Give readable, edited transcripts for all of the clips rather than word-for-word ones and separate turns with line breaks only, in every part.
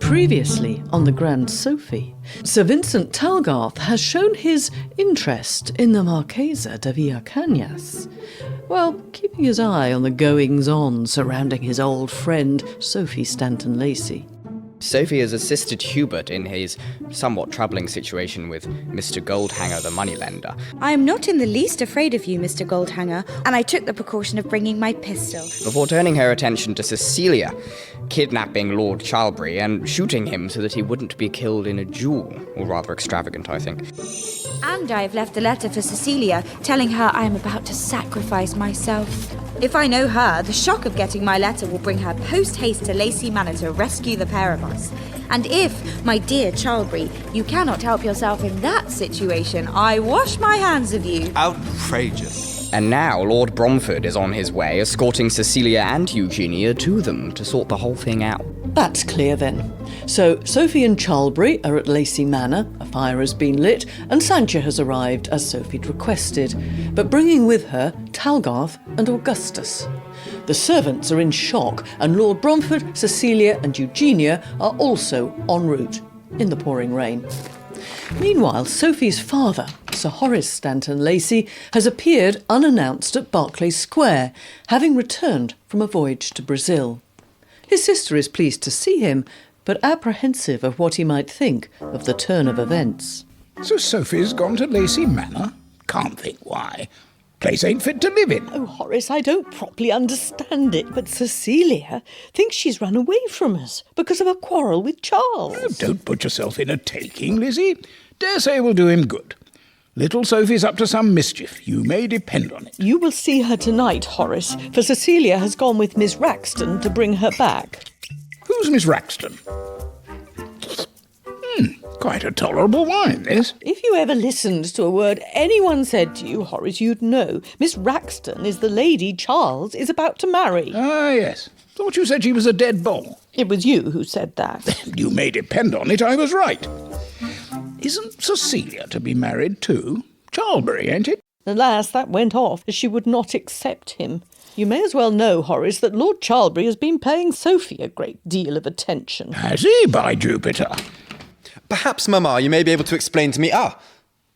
Previously on the Grand Sophy, Sir Vincent Talgarth has shown his interest in the Marchesa de Villacañas, while keeping his eye on the goings-on surrounding his old friend Sophy Stanton Lacey.
Sophy has assisted Hubert in his somewhat troubling situation with Mr. Goldhanger, the moneylender.
I am not in the least afraid of you, Mr. Goldhanger, and I took the precaution of bringing my pistol.
Before turning her attention to Cecilia, kidnapping Lord Charlbury and shooting him so that he wouldn't be killed in a duel. Or rather extravagant, I think.
And I have left a letter for Cecilia, telling her I am about to sacrifice myself. If I know her, the shock of getting my letter will bring her post-haste to Lacey Manor to rescue the pair of us. And if, my dear Charlbury, you cannot help yourself in that situation, I wash my hands of you.
Outrageous.
And now Lord Bromford is on his way, escorting Cecilia and Eugenia to them to sort the whole thing out.
That's clear then. So Sophy and Charlbury are at Lacey Manor, a fire has been lit, and Sancha has arrived as Sophie'd requested, but bringing with her Talgarth and Augustus. The servants are in shock, and Lord Bromford, Cecilia and Eugenia are also en route in the pouring rain. Meanwhile, Sophie's father, Sir Horace Stanton Lacey, has appeared unannounced at Berkeley Square, having returned from a voyage to Brazil. His sister is pleased to see him, but apprehensive of what he might think of the turn of events.
So Sophie's gone to Lacey Manor? Can't think why. Place ain't fit to live in.
Oh, Horace, I don't properly understand it, but Cecilia thinks she's run away from us because of a quarrel with Charles.
Oh, don't put yourself in a taking, Lizzie. Dare say will do him good. Little Sophie's up to some mischief, you may depend on it.
You will see her tonight, Horace, for Cecilia has gone with Miss Raxton to bring her back.
Who's Miss Raxton? Quite a tolerable wine, this.
If you ever listened to a word anyone said to you, Horace, you'd know Miss Raxton is the lady Charles is about to marry.
Ah, yes. Thought you said she was a dead ball.
It was you who said that.
You may depend on it, I was right. Isn't Cecilia to be married too? Charlbury, ain't it?
Alas, that went off, as she would not accept him. You may as well know, Horace, that Lord Charlbury has been paying Sophy a great deal of attention.
Has he, by Jupiter?
Perhaps, Mamma, you may be able to explain to me.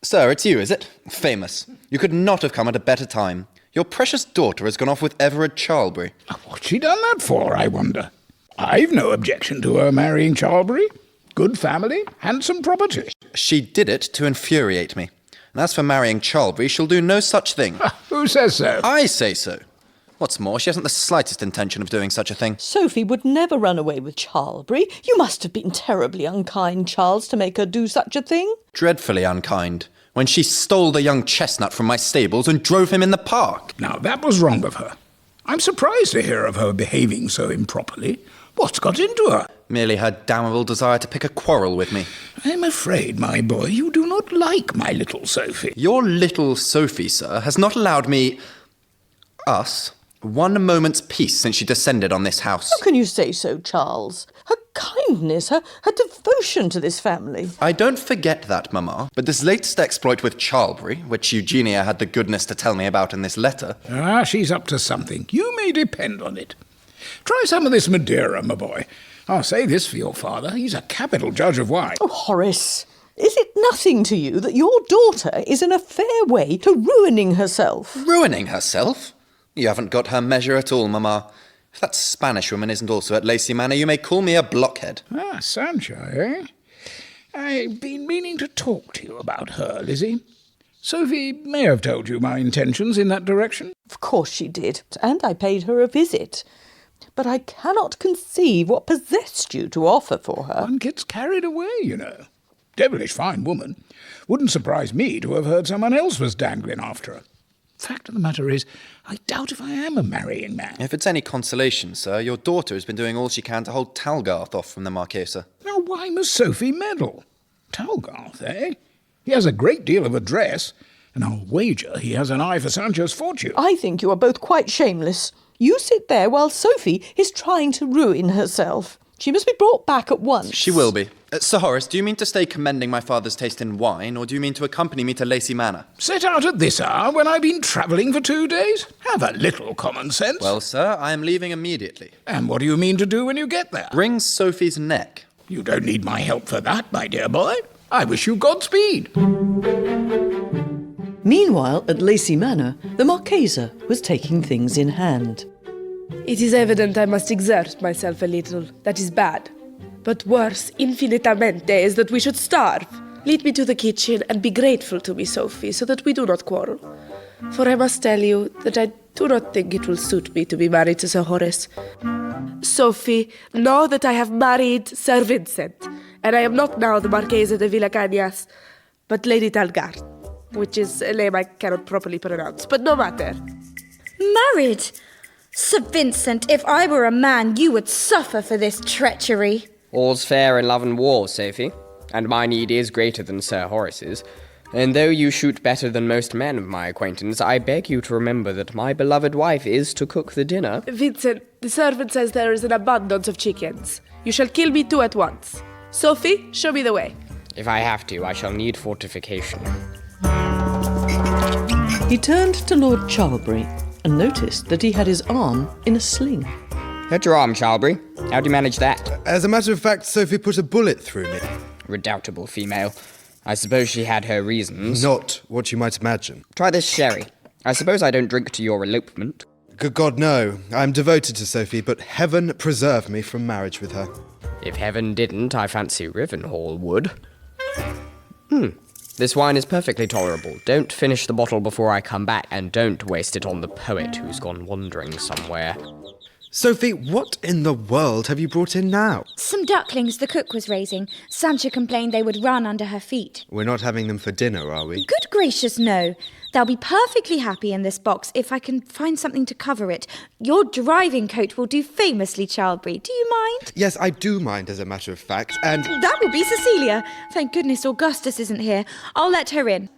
Sir, it's you, is it? Famous. You could not have come at a better time. Your precious daughter has gone off with Everard Charlbury.
What's she done that for, I wonder? I've no objection to her marrying Charlbury. Good family, handsome property.
She did it to infuriate me. And as for marrying Charlbury, she'll do no such thing.
Who says so?
I say so. What's more, she hasn't the slightest intention of doing such a thing.
Sophie would never run away with Charlbury. You must have been terribly unkind, Charles, to make her do such a thing.
Dreadfully unkind. When she stole the young chestnut from my stables and drove him in the park.
Now, that was wrong of her. I'm surprised to hear of her behaving so improperly. What's got into her?
Merely her damnable desire to pick a quarrel with me.
I'm afraid, my boy, you do not like my little Sophie.
Your little Sophie, sir, has not allowed me... us... one moment's peace since she descended on this house.
How can you say so, Charles? Her kindness, her devotion to this family.
I don't forget that, Mamma, but this latest exploit with Charlbury, which Eugenia had the goodness to tell me about in this letter...
Ah, she's up to something. You may depend on it. Try some of this Madeira, my boy. I'll say this for your father. He's a capital judge of wine.
Oh, Horace, is it nothing to you that your daughter is in a fair way to ruining herself?
Ruining herself? You haven't got her measure at all, Mamma. If that Spanish woman isn't also at Lacey Manor, you may call me a blockhead.
Ah, Sancha, eh? I've been meaning to talk to you about her, Lizzie. Sophie may have told you my intentions in that direction.
Of course she did, and I paid her a visit. But I cannot conceive what possessed you to offer for her.
One gets carried away, you know. Devilish fine woman. Wouldn't surprise me to have heard someone else was dangling after her. Fact of the matter is, I doubt if I am a marrying man.
If it's any consolation, sir, your daughter has been doing all she can to hold Talgarth off from the Marchesa.
Now, why must Sophie meddle? Talgarth, eh? He has a great deal of address, and I'll wager he has an eye for Sancho's fortune.
I think you are both quite shameless. You sit there while Sophie is trying to ruin herself. She must be brought back at once.
She will be. Sir Horace, do you mean to stay commending my father's taste in wine, or do you mean to accompany me to Lacey Manor?
Set out at this hour when I've been travelling for 2 days? Have a little common sense.
Well, sir, I am leaving immediately.
And what do you mean to do when you get there?
Wring Sophie's neck.
You don't need my help for that, my dear boy. I wish you Godspeed.
Meanwhile, at Lacey Manor, the Marchesa was taking things in hand.
It is evident I must exert myself a little. That is bad. But worse, infinitamente, is that we should starve. Lead me to the kitchen and be grateful to me, Sophy, so that we do not quarrel. For I must tell you that I do not think it will suit me to be married to Sir Horace. Sophy, know that I have married Sir Vincent, and I am not now the Marchesa de Villacagnas, but Lady Talgard, which is a name I cannot properly pronounce, but no matter.
Married? Sir Vincent, if I were a man, you would suffer for this treachery.
All's fair in love and war, Sophy, and my need is greater than Sir Horace's. And though you shoot better than most men of my acquaintance, I beg you to remember that my beloved wife is to cook the dinner.
Vincent, the servant says there is an abundance of chickens. You shall kill me 2 at once. Sophie, show me the way.
If I have to, I shall need fortification.
He turned to Lord Charlbury and noticed that he had his arm in a sling.
Hurt your arm, Charlbury. How'd you manage that?
As a matter of fact, Sophie put a bullet through me.
Redoubtable female. I suppose she had her reasons.
Not what you might imagine.
Try this sherry. I suppose I don't drink to your elopement.
Good God, no. I am devoted to Sophie, but heaven preserve me from marriage with her.
If heaven didn't, I fancy Rivenhall would. This wine is perfectly tolerable. Don't finish the bottle before I come back, and don't waste it on the poet who's gone wandering somewhere.
Sophie, what in the world have you brought in now?
Some ducklings the cook was raising. Sancha complained they would run under her feet.
We're not having them for dinner, are we?
Good gracious, no. They'll be perfectly happy in this box if I can find something to cover it. Your driving coat will do famously, Charlbury. Do you mind?
Yes, I do mind, as a matter of fact, and...
That will be Cecilia. Thank goodness Augustus isn't here. I'll let her in.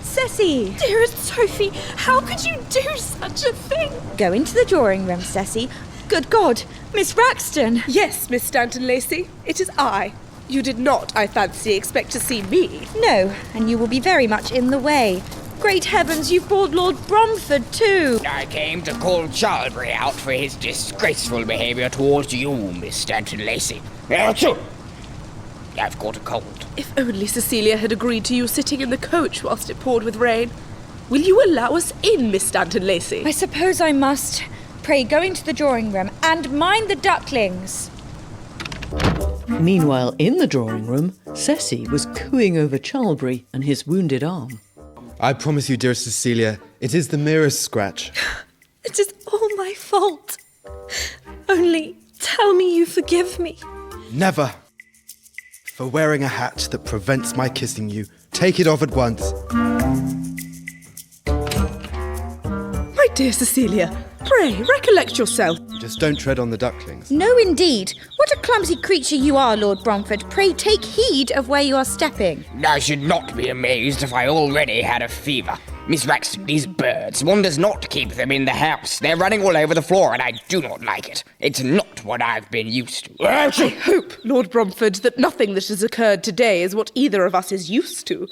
Ceci!
Dearest Sophie, how could you do such a thing?
Go into the drawing room, Ceci. Good God, Miss Raxton!
Yes, Miss Stanton Lacey, it is I. You did not, I fancy, expect to see me.
No, and you will be very much in the way. Great heavens, you've brought Lord Bromford too!
I came to call Charlbury out for his disgraceful behaviour towards you, Miss Stanton Lacey. Achoo! I've caught a cold.
If only Cecilia had agreed to you sitting in the coach whilst it poured with rain. Will you allow us in, Miss Stanton Lacey?
I suppose I must. Pray go into the drawing room and mind the ducklings.
Meanwhile, in the drawing room, Ceci was cooing over Charlbury and his wounded arm.
I promise you, dearest Cecilia, it is the merest scratch.
It is all my fault. Only tell me you forgive me.
Never. For wearing a hat that prevents my kissing you, take it off at once.
My dear Cecilia, pray recollect yourself.
Just don't tread on the ducklings.
No, indeed. What a clumsy creature you are, Lord Bromford. Pray take heed of where you are stepping.
I should not be amazed if I already had a fever. Miss Raxton, these birds, one does not keep them in the house. They're running all over the floor, and I do not like it. It's not what I've been used to.
I hope, Lord Bromford, that nothing that has occurred today is what either of us is used to.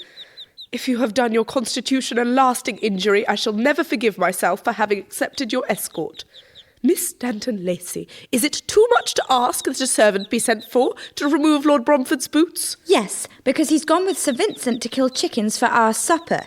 If you have done your constitution a lasting injury, I shall never forgive myself for having accepted your escort. Miss Stanton Lacey, is it too much to ask that a servant be sent for to remove Lord Bromford's boots?
Yes, because he's gone with Sir Vincent to kill chickens for our supper.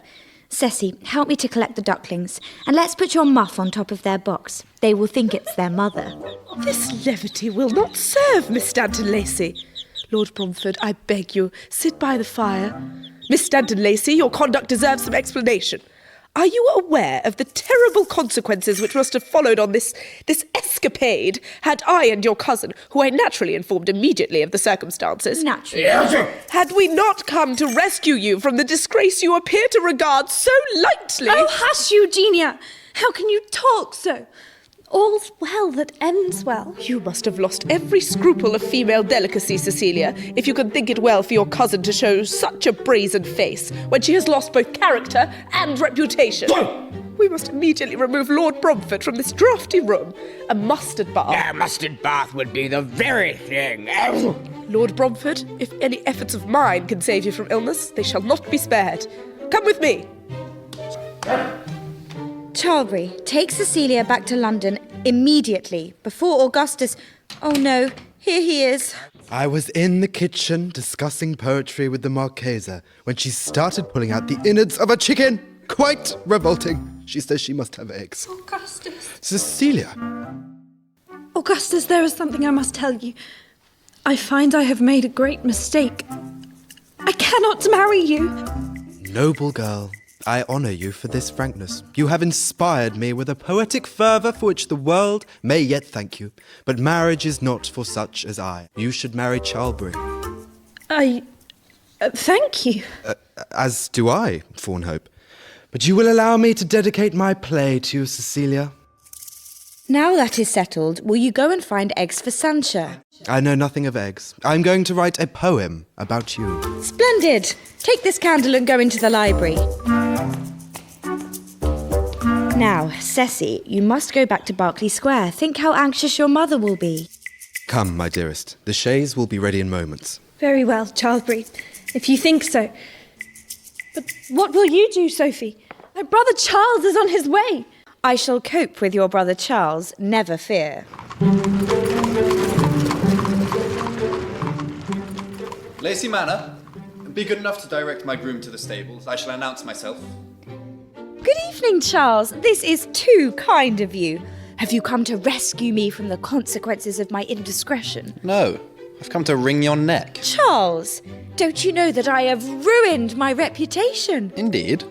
Ceci, help me to collect the ducklings, and let's put your muff on top of their box. They will think it's their mother.
This levity will not serve, Miss Stanton Lacey. Lord Bromford, I beg you, sit by the fire. Miss Stanton Lacey, your conduct deserves some explanation. Are you aware of the terrible consequences which must have followed on this escapade had I and your cousin, who I naturally informed immediately of the circumstances,
Naturally.
had we not come to rescue you from the disgrace you appear to regard so lightly?
Oh, hush, Eugenia! How can you talk so? All's well that ends well.
You must have lost every scruple of female delicacy, Cecilia, if you can think it well for your cousin to show such a brazen face when she has lost both character and reputation. We must immediately remove Lord Bromford from this draughty room. A mustard bath.
A mustard bath would be the very thing.
Lord Bromford, if any efforts of mine can save you from illness, they shall not be spared. Come with me.
Charlbury, take Cecilia back to London Immediately, before Augustus... Oh no, here he is.
I was in the kitchen discussing poetry with the Marchesa when she started pulling out the innards of a chicken. Quite revolting. She says she must have eggs.
Augustus.
Cecilia.
Augustus, there is something I must tell you. I find I have made a great mistake. I cannot marry you.
Noble girl, I honour you for this frankness. You have inspired me with a poetic fervour for which the world may yet thank you. But marriage is not for such as I. You should marry Charlbury.
Thank you.
As do I, Fawnhope. But you will allow me to dedicate my play to you, Cecilia.
Now that is settled, will you go and find eggs for Sancha?
I know nothing of eggs. I'm going to write a poem about you.
Splendid! Take this candle and go into the library. Now, Ceci, you must go back to Berkeley Square. Think how anxious your mother will be.
Come, my dearest. The chaise will be ready in moments.
Very well, Charlbury, if you think so. But what will you do, Sophie? My brother Charles is on his way.
I shall cope with your brother Charles, never fear.
Lacey Manor, be good enough to direct my groom to the stables. I shall announce myself.
Good evening, Charles. This is too kind of you. Have you come to rescue me from the consequences of my indiscretion?
No, I've come to wring your neck.
Charles, don't you know that I have ruined my reputation?
Indeed.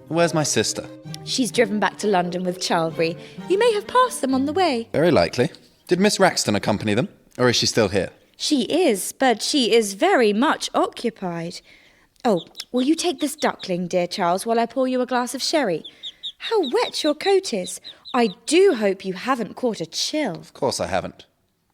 Where's my sister?
She's driven back to London with Charlbury. You may have passed them on the way.
Very likely. Did Miss Raxton accompany them? Or is she still here?
She is, but she is very much occupied. Oh, will you take this duckling, dear Charles, while I pour you a glass of sherry? How wet your coat is. I do hope you haven't caught a chill.
Of course I haven't.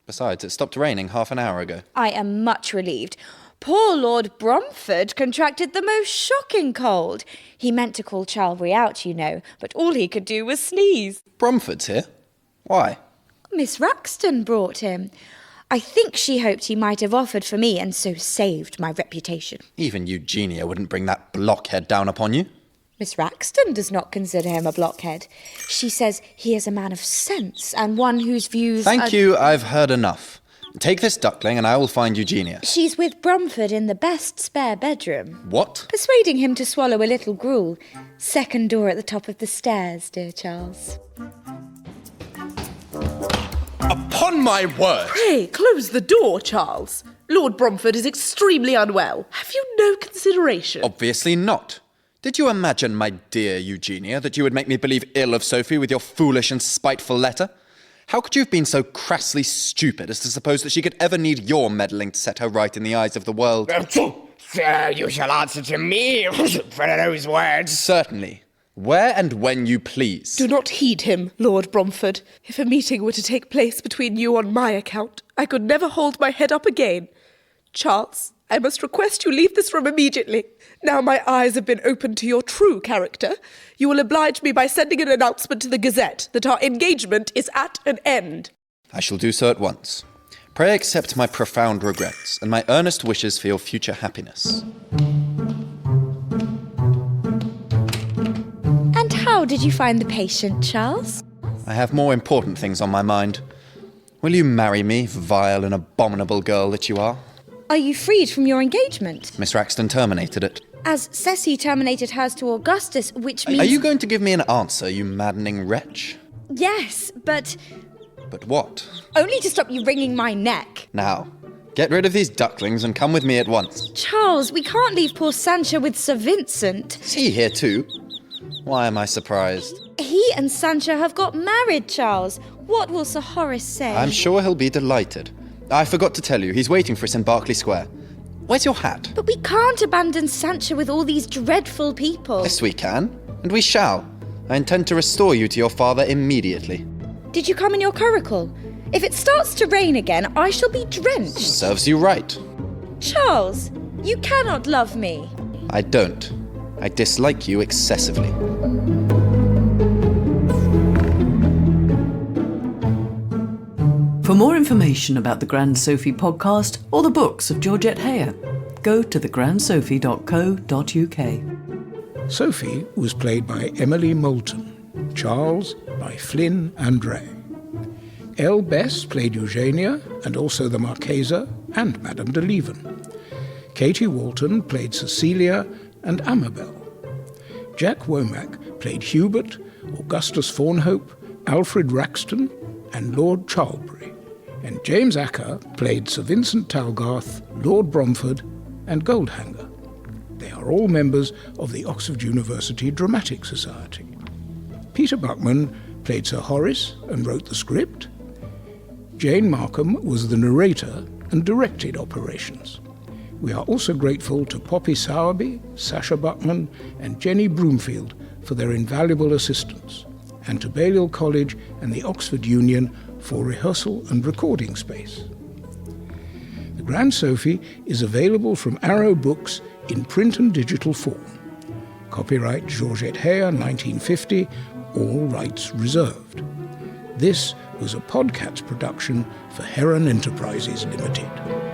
Besides, it stopped raining half an hour ago.
I am much relieved. Poor Lord Bromford contracted the most shocking cold. He meant to call Charlbury out, you know, but all he could do was sneeze.
Bromford's here? Why?
Miss Raxton brought him. I think she hoped he might have offered for me and so saved my reputation.
Even Eugenia wouldn't bring that blockhead down upon you.
Miss Raxton does not consider him a blockhead. She says he is a man of sense and one whose views
Thank you, I've heard enough. Take this duckling and I will find Eugenia.
She's with Bromford in the best spare bedroom.
What?
Persuading him to swallow a little gruel. Second door at the top of the stairs, dear Charles.
Upon my word!
Pray, close the door, Charles. Lord Bromford is extremely unwell. Have you no consideration?
Obviously not. Did you imagine, my dear Eugenia, that you would make me believe ill of Sophie with your foolish and spiteful letter? How could you have been so crassly stupid as to suppose that she could ever need your meddling to set her right in the eyes of the world?
Sir, you shall answer to me for those words.
Certainly. Where and when you please.
Do not heed him, Lord Bromford. If a meeting were to take place between you on my account, I could never hold my head up again. Charles, I must request you leave this room immediately. Now my eyes have been opened to your true character. You will oblige me by sending an announcement to the Gazette that our engagement is at an end.
I shall do so at once. Pray accept my profound regrets and my earnest wishes for your future happiness.
And how did you find the patient, Charles?
I have more important things on my mind. Will you marry me, vile and abominable girl that you are?
Are you freed from your engagement?
Miss Raxton terminated it.
As Ceci terminated hers to Augustus, which means...
Are you going to give me an answer, you maddening wretch?
Yes, but...
But what?
Only to stop you wringing my neck.
Now, get rid of these ducklings and come with me at once.
Charles, we can't leave poor Sancha with Sir Vincent.
Is he here too? Why am I surprised?
He and Sancha have got married, Charles. What will Sir Horace say?
I'm sure he'll be delighted. I forgot to tell you, he's waiting for us in Berkeley Square. Where's your hat?
But we can't abandon Sancha with all these dreadful people.
Yes, we can. And we shall. I intend to restore you to your father immediately.
Did you come in your curricle? If it starts to rain again, I shall be drenched.
Serves you right.
Charles, you cannot love me.
I don't. I dislike you excessively.
For more information about the Grand Sophie podcast or the books of Georgette Heyer, go to thegrandsophie.co.uk.
Sophie was played by Emily Moulton, Charles by Flynn and Ray. Elle Bess played Eugenia and also the Marchesa and Madame de Leven. Katie Walton played Cecilia and Amabel. Jack Womack played Hubert, Augustus Faunhope, Alfred Raxton, and Lord Charlbury. And James Acker played Sir Vincent Talgarth, Lord Bromford, and Goldhanger. They are all members of the Oxford University Dramatic Society. Peter Buckman played Sir Horace and wrote the script. Jane Markham was the narrator and directed operations. We are also grateful to Poppy Sowerby, Sasha Buckman, and Jenny Broomfield for their invaluable assistance, and to Balliol College and the Oxford Union for rehearsal and recording space. The Grand Sophy is available from Arrow Books in print and digital form. Copyright Georgette Heyer, 1950, all rights reserved. This was a Podcats production for Heron Enterprises Limited.